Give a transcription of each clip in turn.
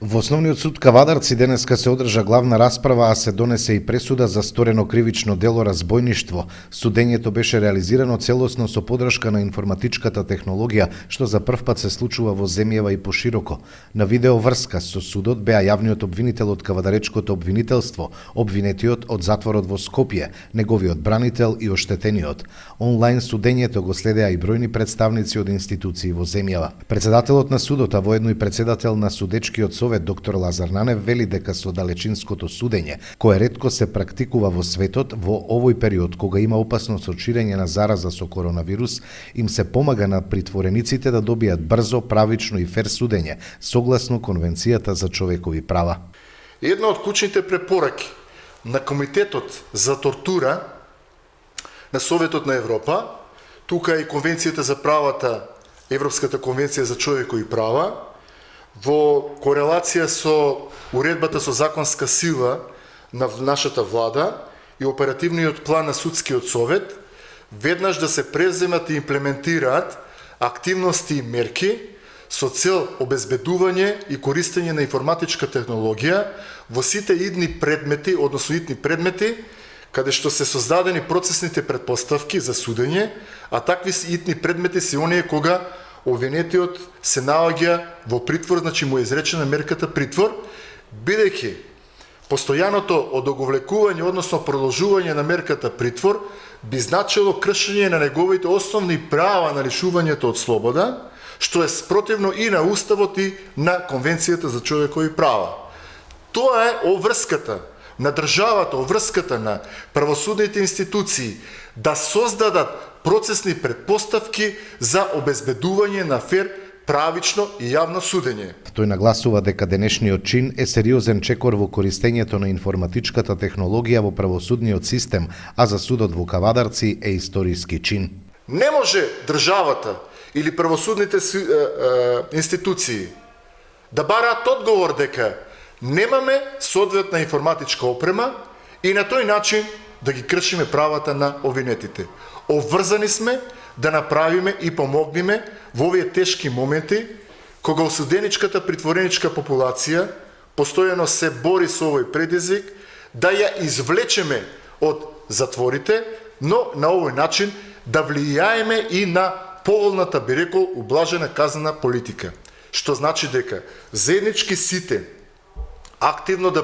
Во Основниот суд Кавадарци денеска се одржа главна расправа, а се донесе и пресуда за сторено кривично дело разбойништво. Судењето беше реализирано целосно со подршка на информатичката технологија, што за прв пат се случува во земјава и пошироко. На видеоврска со судот беа јавниот обвинител од Кавадаречкото обвинителство, обвинетиот од затворот во Скопје, неговиот бранител и оштетениот. Онлайн судењето го следеа и бројни представници од институции во земјава. Председателот на судот, а воедно и председател на судечкиот совет доктор Лазар Нанев вели дека со далечинското судење, кое ретко се практикува во светот во овој период кога има опасност од ширење на зараза со коронавирус, им се помага на притворениците да добијат брзо, правично и фер судење, согласно Конвенцијата за човекови права. Една од клучните препораки на Комитетот за тортура на Советот на Европа, тука и Конвенцијата за правата, Европската конвенција за човекови права, во корелација со уредбата со законска сила на нашата влада и оперативниот план на Судскиот совет, веднаш да се преземат и имплементираат активности и мерки со цел обезбедување и користење на информатичка технологија во сите идни предмети, односно идни предмети, каде што се создадени процесните предпоставки за судење, а такви идни предмети се оние кога обвинетиот се наоѓа во притвор, значи му е изречена мерката притвор, бидејќи постојаното одоговлекување, односно продолжување на мерката притвор, би значило кршење на неговите основни права на лишувањето од слобода, што е спротивно и на Уставот и на Конвенцијата за човекови права. Тоа е обврската на државата, обврската на правосудните институции да создадат процесни предпоставки за обезбедување на фер, правично и јавно судење. Тој нагласува дека денешниот чин е сериозен чекор во користењето на информатичката технологија во правосудниот систем, а за судот во Кавадарци е историски чин. Не може државата или правосудните институции да бараат одговор дека немаме соодветна информатичка опрема и на тој начин да ги кршиме правата на обвинетите. Обврзани сме да направиме и помогнеме во овие тешки моменти, кога осуденичката притвореничка популација постојано се бори со овој предизвик, да ја извлечеме од затворите, но на овој начин да влијаеме и на поволната, би рекол, ублажена казнена политика. Што значи дека заеднички сите активно да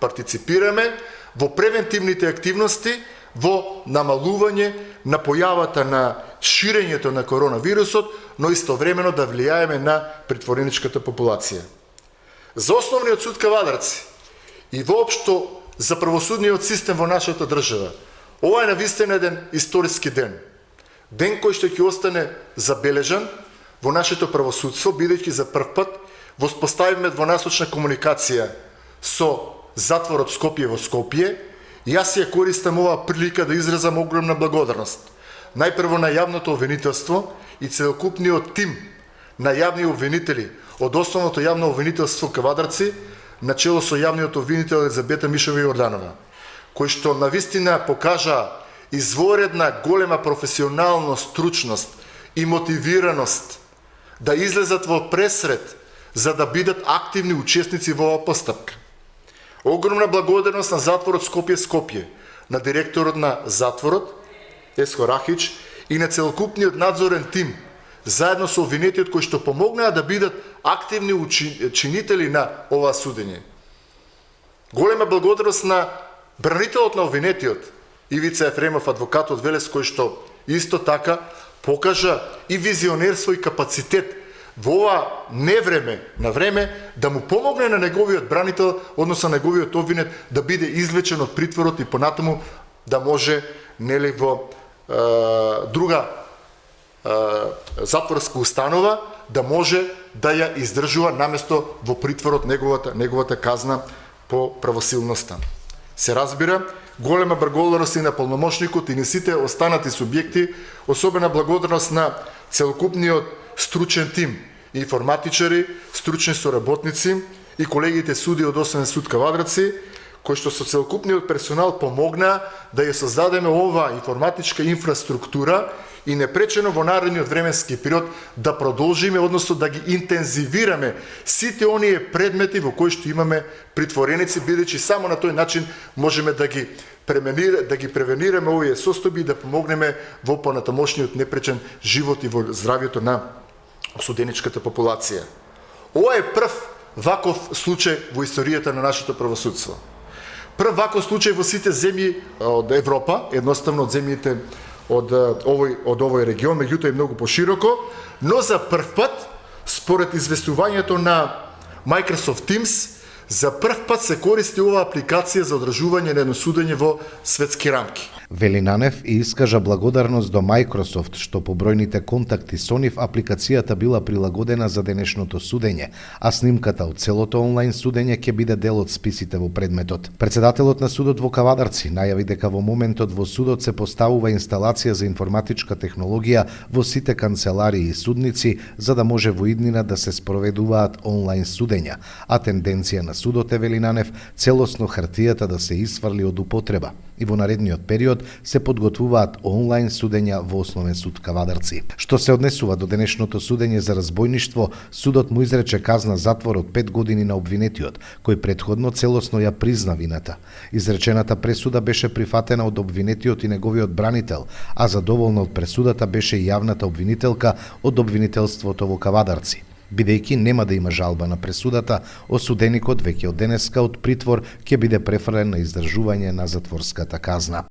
партиципираме во превентивните активности во намалување на појавата на ширењето на коронавирусот, но истовремено да влијаеме на притвореничката популација. За Основниот суд Кавадарци и воопшто за правосудниот систем во нашата држава, ова е навистина еден историски ден. Ден кој што ќе остане забележан во нашето правосудство, бидејќи за прв пат воспоставиме двонасочна комуникација со затворот Скопје во Скопје, и јас ја користам оваа прилика да изразам огромна благодарност. Најпрво на јавното обвинителство и целокупниот тим на јавни обвинители од Основното јавно обвинителство Кавадарци, начело со јавниот обвинител Елизабета Мишева Јорданова, кои што навистина покажа изворедна голема професионалност, стручност и мотивираност да излезат во пресред за да бидат активни учесници во оваа постапка. Огромна благодарност на затворот Скопје, на директорот на затворот Еско Рахич и на целокупниот надзорен тим, заедно со обвинетиот кои што помогнаа да бидат активни чинители на ова судење. Голема благодарност на бранителот на обвинетиот Ивица Ефремов, адвокат од Велес, кој што исто така покажа и визионерство и капацитет во ова невреме, на време, да му помогне на неговиот бранител, односно на неговиот обвинет, да биде извлечен од притворот и понатаму да може нели во друга затворска установа да може да ја издржува наместо во притворот неговата казна по правосилноста. Се разбира, голема благодарност и на полномошникот и на сите останати субјекти, особена благодарност на целокупниот стручен тим, информатичари, стручни соработници и колегите суди од Основен суд Кавадарци, кои што со целокупниот персонал помогнаа да ја создадеме оваа информатичка инфраструктура и непречено во наредниот временски период да продолжиме, односно да ги интензивираме сите оние предмети во кои што имаме притвореници, бидејќи само на тој начин можеме да ги превенираме овие состојби и да помогнеме во понатамошниот непречен живот и во здравјето на осуденичката популација. Ова е прв ваков случај во историјата на нашето правосудство. Прв ваков случај во сите земји од Европа, едноставно од земјите од овој регион, меѓутоа е многу пошироко, но за прв пат, според известувањето на Microsoft Teams, за прв пат се користи оваа апликација за одржување на едно судење во светски рамки. Вели Нанев и искажа благодарност до Microsoft што по бројните контакти со нив апликацијата била прилагодена за денешното судење, а снимката од целото онлайн судење ќе биде дел од списите во предметот. Председателот на судот во Кавадарци најави дека во моментот во судот се поставува инсталација за информатичка технологија во сите канцеларии и судници за да може во иднина да се спроведуваат онлайн судења, а тенденција на судот е, вели Нанев, целосно хартијата да се исфрли од употреба и во наредниот период се подготвуваат онлайн судења во Основен суд Кавадарци. Што се однесува до денешното судење за разбойништво, судот му изрече казна затвор од 5 години на обвинетиот, кој претходно целосно ја призна вината. Изречената пресуда беше прифатена од обвинетиот и неговиот бранител, а задоволна од пресудата беше и јавната обвинителка од обвинителството во Кавадарци. Бидејќи нема да има жалба на пресудата, осуденикот веќе од денеска од притвор ќе биде префрлен на издржување на затворската казна.